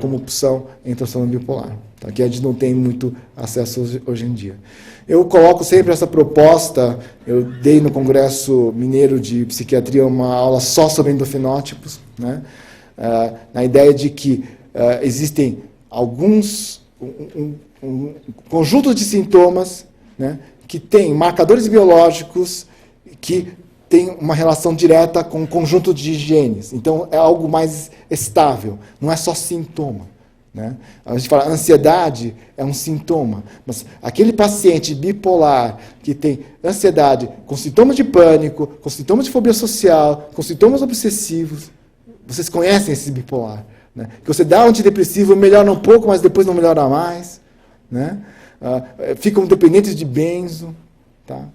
como opção em transtorno bipolar, tá? Que a gente não tem muito acesso hoje em dia. Eu coloco sempre essa proposta, eu dei no Congresso Mineiro de Psiquiatria uma aula só sobre endofenótipos, né? Na ideia de que existem alguns um conjunto de sintomas, né, que tem marcadores biológicos que tem uma relação direta com o conjunto de genes. Então, é algo mais estável, não é só sintoma. Né? A gente fala, ansiedade é um sintoma, mas aquele paciente bipolar que tem ansiedade com sintomas de pânico, com sintomas de fobia social, com sintomas obsessivos, vocês conhecem esse bipolar. Né? Que você dá um antidepressivo, melhora um pouco, mas depois não melhora mais. Né? Ficam dependentes de benzo, tá?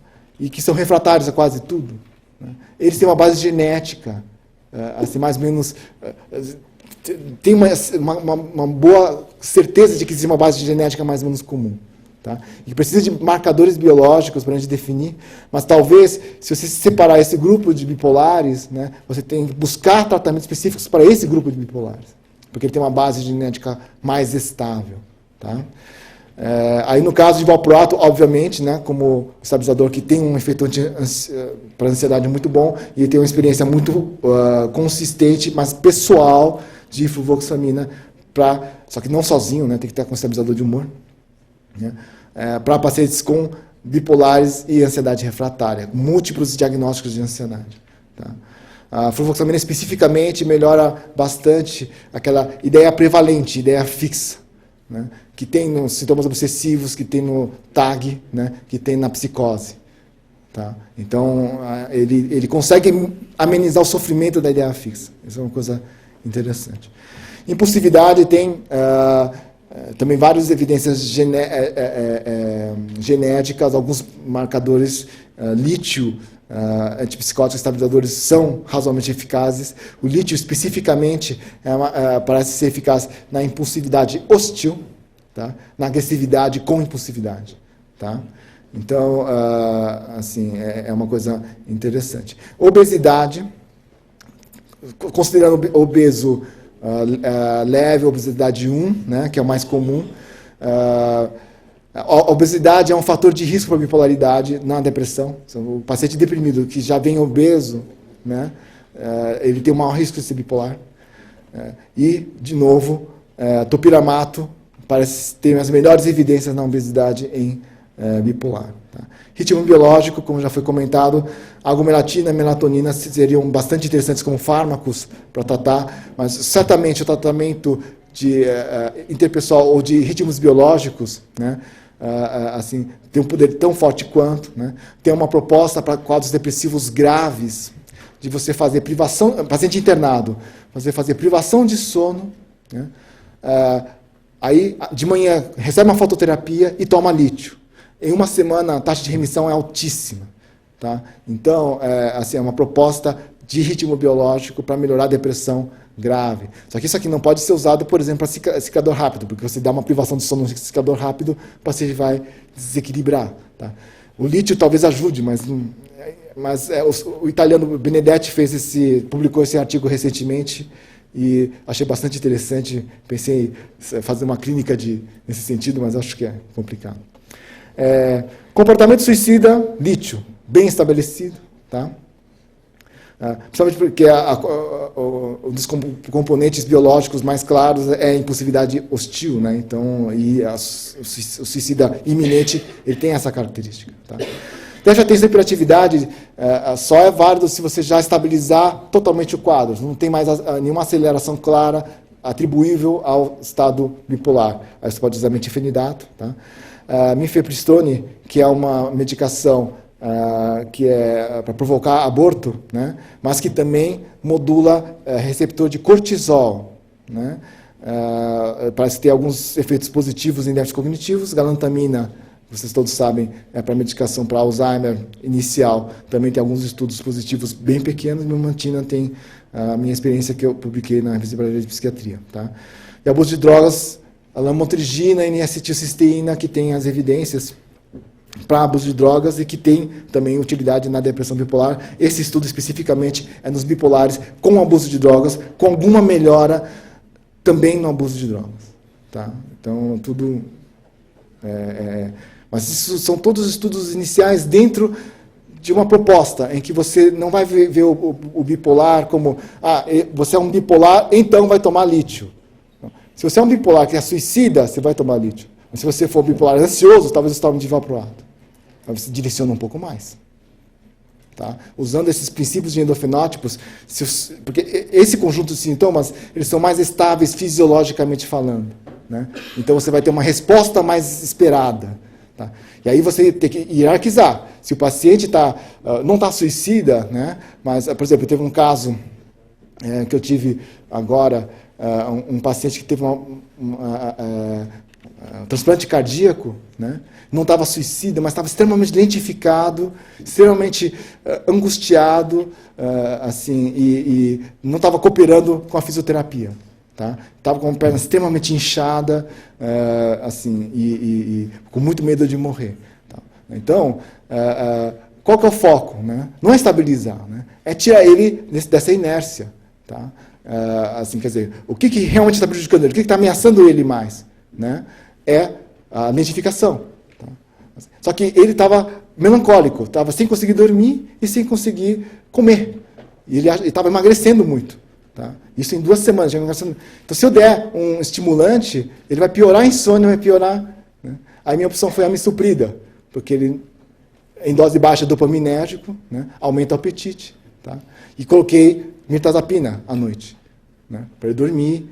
E que são refratários a quase tudo. Né? Eles têm uma base genética, assim, mais ou menos tem uma boa certeza de que existe uma base genética mais ou menos comum. Tá? E precisa de marcadores biológicos para a gente definir, mas talvez, se você separar esse grupo de bipolares, né, você tem que buscar tratamentos específicos para esse grupo de bipolares, porque ele tem uma base genética mais estável. Tá? Aí, no caso de valproato, obviamente, né, como estabilizador que tem um efeito para ansiedade muito bom, e tem uma experiência muito consistente, mas pessoal, de fluvoxamina, só que não sozinho, né, tem que estar com estabilizador de humor, né, para pacientes com bipolares e ansiedade refratária, múltiplos diagnósticos de ansiedade. Tá? A fluvoxamina especificamente melhora bastante aquela ideia prevalente, ideia fixa, né, que tem nos sintomas obsessivos, que tem no TAG, né, que tem na psicose. Tá? Então, ele consegue amenizar o sofrimento da ideia fixa. Isso é uma coisa interessante. Impulsividade tem também várias evidências genéticas, alguns marcadores, lítio, antipsicóticos estabilizadores são razoavelmente eficazes. O lítio, especificamente, parece ser eficaz na impulsividade hostil, tá? Na agressividade com impulsividade. Tá? Então, assim, é uma coisa interessante. Obesidade, considerando obeso leve, obesidade 1, né, que é o mais comum. A obesidade é um fator de risco para a bipolaridade na depressão. O paciente deprimido que já vem obeso, né, ele tem um maior risco de ser bipolar. E, de novo, topiramato parece ter as melhores evidências na obesidade em bipolar. Tá? Ritmo biológico, como já foi comentado, agomelatina e melatonina seriam bastante interessantes como fármacos para tratar, mas certamente o tratamento de interpessoal ou de ritmos biológicos, né, assim, tem um poder tão forte quanto. Né? Tem uma proposta para quadros depressivos graves, de você fazer privação, paciente internado, fazer privação de sono, né? Aí, de manhã, recebe uma fototerapia e toma lítio. Em uma semana, a taxa de remissão é altíssima. Tá? Então, assim, é uma proposta de ritmo biológico para melhorar a depressão grave. Só que isso aqui não pode ser usado, por exemplo, para ciclador rápido, porque você dá uma privação de sono no ciclador rápido, o paciente vai desequilibrar. Tá? O lítio talvez ajude, mas o italiano Benedetti publicou esse artigo recentemente e achei bastante interessante. Pensei em fazer uma clínica nesse sentido, mas acho que é complicado. Comportamento suicida, lítio, bem estabelecido, tá? Principalmente porque um dos componentes biológicos mais claros é a impulsividade hostil, né? Então, o suicida iminente ele tem essa característica. Tá? Déficit de atenção e hiperatividade só é válido se você já estabilizar totalmente o quadro, não tem mais nenhuma aceleração clara atribuível ao estado bipolar. Aí você pode usar metilfenidato, tá? Mifepristone, que é uma medicação que é para provocar aborto, né, mas que também modula receptor de cortisol. Né, parece ter alguns efeitos positivos em déficits cognitivos. Galantamina, vocês todos sabem, é para medicação para Alzheimer inicial. Também tem alguns estudos positivos bem pequenos. Memantina tem a minha experiência que eu publiquei na Revista Brasileira de Psiquiatria. Tá? E abuso de drogas, a lamotrigina e N-acetilcisteína, que tem as evidências para abuso de drogas e que tem também utilidade na depressão bipolar. Esse estudo especificamente é nos bipolares com abuso de drogas, com alguma melhora também no abuso de drogas. Tá? Então, tudo... Mas isso são todos estudos iniciais dentro de uma proposta em que você não vai ver o bipolar como você é um bipolar, então vai tomar lítio. Se você é um bipolar que é suicida, você vai tomar lítio. Mas se você for bipolar ansioso, talvez você tome de valproato. Aí você direciona um pouco mais. Tá? Usando esses princípios de endofenótipos, porque esse conjunto de sintomas eles são mais estáveis fisiologicamente falando. Né? Então você vai ter uma resposta mais esperada. Tá? E aí você tem que hierarquizar. Se o paciente não está suicida, né? Mas, por exemplo, teve um caso que eu tive agora, um paciente que teve um transplante cardíaco, né? Não estava suicida, mas estava extremamente lentificado, extremamente angustiado, assim, e não estava cooperando com a fisioterapia. tá? Estava com a perna extremamente inchada, assim, e com muito medo de morrer. Tá? Então, qual que é o foco? Né? Não é estabilizar, né? É tirar ele dessa inércia. Tá? Assim, quer dizer, o que realmente está prejudicando ele? O que está ameaçando ele mais? Né? É a identificação. Tá? Só que ele estava melancólico, estava sem conseguir dormir e sem conseguir comer. E ele estava emagrecendo muito. Tá? Isso em 2 semanas. Então, se eu der um estimulante, ele vai piorar a insônia, vai piorar. Né? Aí minha opção foi a misoprida, porque ele, em dose baixa, dopaminérgico, né? Aumenta o apetite. Tá? E coloquei mirtazapina à noite, né? Para ele dormir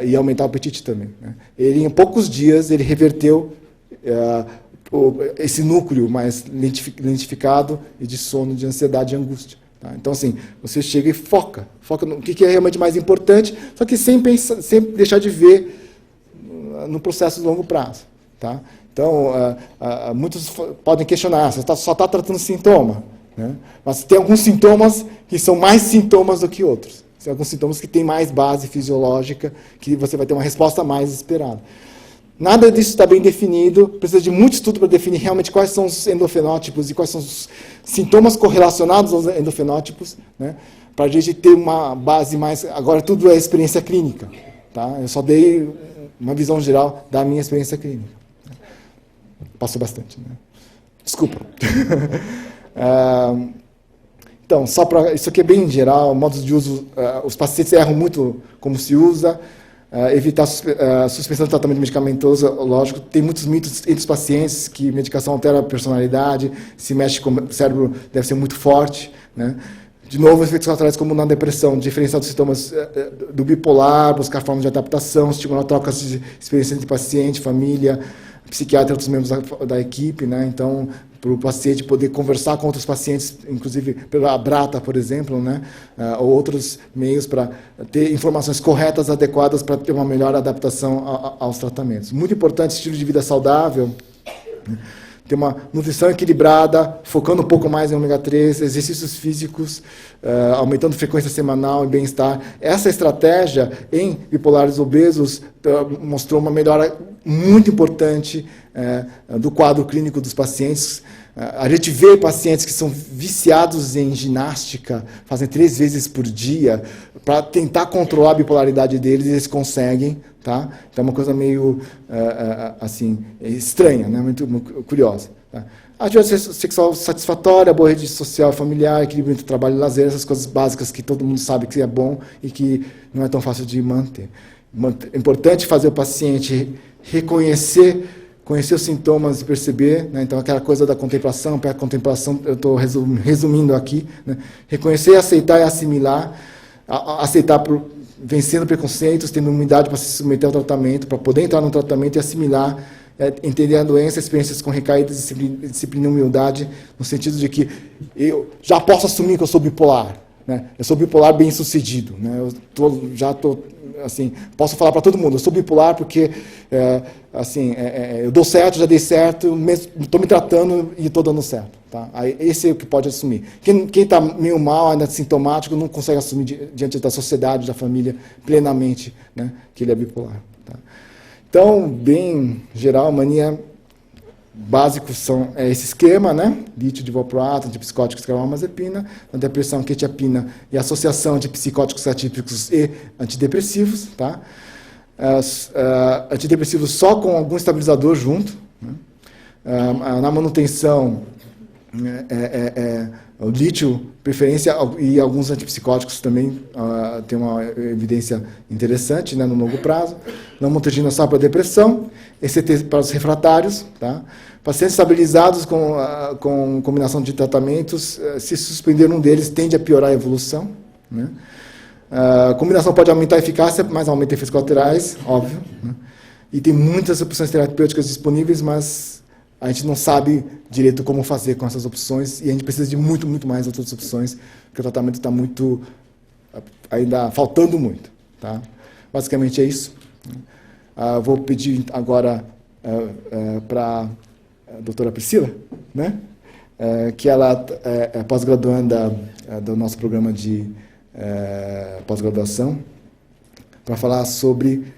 e aumentar o apetite também. Né? Ele, em poucos dias, ele reverteu esse núcleo mais lentificado e de sono, de ansiedade e angústia. Tá? Então, assim, você chega e foca no que é realmente mais importante, só que sem deixar de ver no processo de longo prazo. Tá? Então, muitos podem questionar, você só está tratando sintoma, né? Mas tem alguns sintomas que são mais sintomas do que outros. Tem alguns sintomas que têm mais base fisiológica, que você vai ter uma resposta mais esperada. Nada disso está bem definido, precisa de muito estudo para definir realmente quais são os endofenótipos e quais são os sintomas correlacionados aos endofenótipos, né? Para a gente ter uma base mais... Agora tudo é experiência clínica. Tá? Eu só dei uma visão geral da minha experiência clínica. Passou bastante. Né? Desculpa. Então, só para... Isso aqui é bem geral, modos de uso... os pacientes erram muito como se usa... evitar a suspensão do tratamento medicamentoso, lógico, tem muitos mitos entre os pacientes que medicação altera a personalidade, se mexe com o cérebro, deve ser muito forte, né? De novo, efeitos colaterais como na depressão, diferenciar dos sintomas do bipolar, buscar formas de adaptação, estimular trocas de experiência entre paciente, família, psiquiatra e outros membros da equipe, né? Então, para o paciente poder conversar com outros pacientes, inclusive pela Brata, por exemplo, né? Ou outros meios para ter informações corretas, adequadas, para ter uma melhor adaptação aos tratamentos. Muito importante, estilo de vida saudável, né? Ter uma nutrição equilibrada, focando um pouco mais em ômega 3, exercícios físicos, aumentando frequência semanal e bem-estar. Essa estratégia em bipolares obesos mostrou uma melhora muito importante do quadro clínico dos pacientes. A gente vê pacientes que são viciados em ginástica, fazem 3 vezes por dia, para tentar controlar a bipolaridade deles, e eles conseguem. Tá? Então, é uma coisa meio assim, estranha, né? Muito curiosa. Tá? Atividade sexual satisfatória, boa rede social e familiar, equilíbrio entre trabalho e lazer, essas coisas básicas que todo mundo sabe que é bom e que não é tão fácil de manter. É importante fazer o paciente conhecer os sintomas e perceber, né? Então, aquela coisa da contemplação, pré-contemplação, eu estou resumindo aqui, né? Reconhecer, aceitar e assimilar, aceitar vencendo preconceitos, tendo humildade para se submeter ao tratamento, para poder entrar no tratamento e assimilar, entender a doença, experiências com recaídas, disciplina e humildade, no sentido de que eu já posso assumir que eu sou bipolar, né? Eu sou bipolar bem-sucedido, né? Assim, posso falar para todo mundo, eu sou bipolar porque eu dou certo, já dei certo, estou me tratando e estou dando certo. Tá? Aí, esse é o que pode assumir. Quem está meio mal, ainda sintomático, não consegue assumir diante da sociedade, da família, plenamente, né, que ele é bipolar. Tá? Então, bem geral, mania básico são esse esquema, né? Lítio de valproato, antipsicóticos, carbamazepina, na depressão, quetiapina e associação de psicóticos atípicos e antidepressivos, tá? Antidepressivos só com algum estabilizador junto, né? Na manutenção, o lítio, preferência, e alguns antipsicóticos também tem uma evidência interessante, né, no longo prazo. Lamotrigina só para depressão, ECT para os refratários, tá? Pacientes estabilizados com combinação de tratamentos, se suspender um deles, tende a piorar a evolução, né? A combinação pode aumentar a eficácia, mas aumenta efeitos colaterais, óbvio, né? E tem muitas opções terapêuticas disponíveis, mas a gente não sabe direito como fazer com essas opções, e a gente precisa de muito, muito mais outras opções, porque o tratamento está ainda faltando muito. Tá? Basicamente é isso. Vou pedir agora para a doutora Priscila, né? Que ela é pós-graduanda do nosso programa de pós-graduação, para falar sobre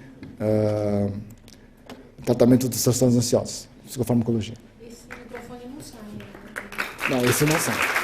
tratamento dos transtornos ansiosos, psicofarmacologia. Esse microfone não sai. Não, esse não sai.